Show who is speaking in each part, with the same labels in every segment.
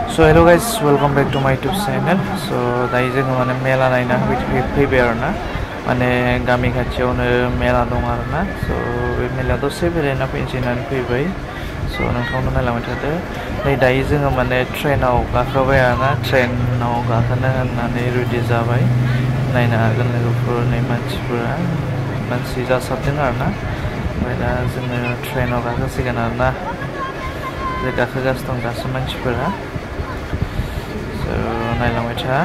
Speaker 1: So hello guys, welcome back to my YouTube channel. So दायो जोङो माने मेला नायना फैबाय आरोना माने गामि खाथियावनो मेला दं आरोना. So बे मेला दसे बेरायना फैनोसै होननानै फैबाय. So नोंथांमोना नायलांबाय थादो. दायो जोङो माने ट्रेनाव गाखोबाय आरोना. ट्रेनाव गाखोनो होननानै रेडि जाबाय. नायनो हागोन लोगोफोरनि मानसि जासाबदों आरोना. ओमफ्राय दा जोङो ट्रेनाव गाखोसिगोन आरोना. गाखोगासिनो दं दासो मानसिफोरा. So नायलांबाय था.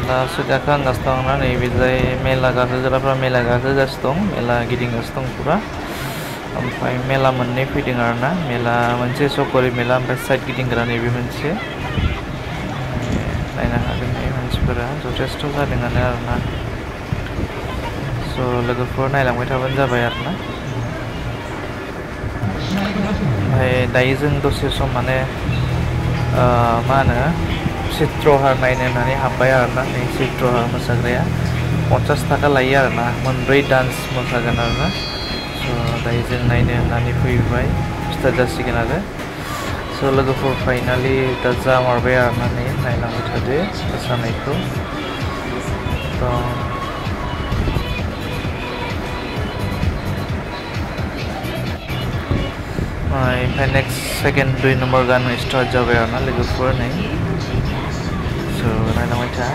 Speaker 1: दासो गाखोहांगासिनो दं ना नैबेजाय मेला गाखोग्राफ्रा मेला गाखोगासिनो दं. मेला गिदिंगासिनो दं पुरा. ओमफ्राय मेला मोननै फैदों आरोना. मेला मोनसे सकरि मेला ओमफ्राय साइड गिदिंग्रा नैबे मोनसे. नायनो हागोन बे मानसिफोरा जथेस्थ' जादोंआनो आरोना. So लोगोफोर नायलांबाय थाबानो जाबाय आरोना. ओमफ्राय दायो जों दसे सम माने मा होनो चित्र हार नायनो होननानै हाबबाय आरोना. नै चित्र हार मोसाग्राया 50 थाखा लायो आरोना. मोनब्रै डान्स मोसागोन आरोना. So दायो जों नायनो होननानै फैबाय. स्टार्ट जासिगोन आरो. So लोगोफोर फाइनालि दा जामारबाय आरोना. नै नायलांबाय थादो मोसानायखौ. ओमफ्राय नेक्स्ट सेकेन्ड 2 नम्बर गान स्टार्ट जाबाय आरोना लोगोफोर नै. So नायलांबाय था.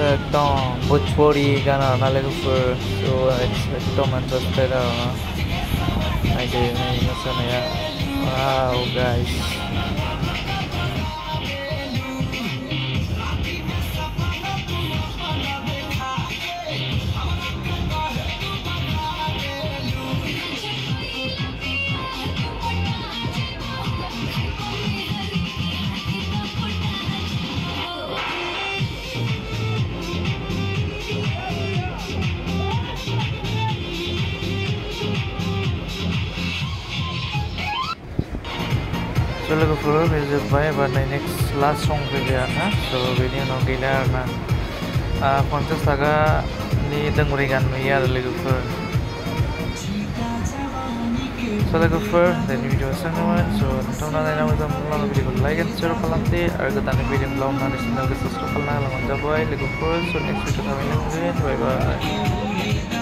Speaker 1: एकदम भोजपुरी गाना आरोना लोगोफोर. So एकदम इन्टारेस्टेड आरोना. नायदो नै मोसानाया. Wow guys. So लोगोफोर बे जोब्बाय. एबार नै नेक्स्ट लास्ट सं फैबाय आरोना. So बेनि उनाव गैला आरोना. 50 थाखानि दोंब्रै गान नुयो आरो लोगोफोर. So लोगोफोर दिनैनि भिडिअ एसेनोमोन. So नोंथांमोना नायना मोजां मोनब्ला भिडिअखौ लाइक एन्ड शेयार खालामदो आरो गोदानै फैदोंब्ला अननानै चेनेलखौ साबस्क्राइब खालामना होलांबानो जाबाय लोगोफोर. So नेक्स्ट भिडिअ थाबैनो मोनगोन. बाय बाय.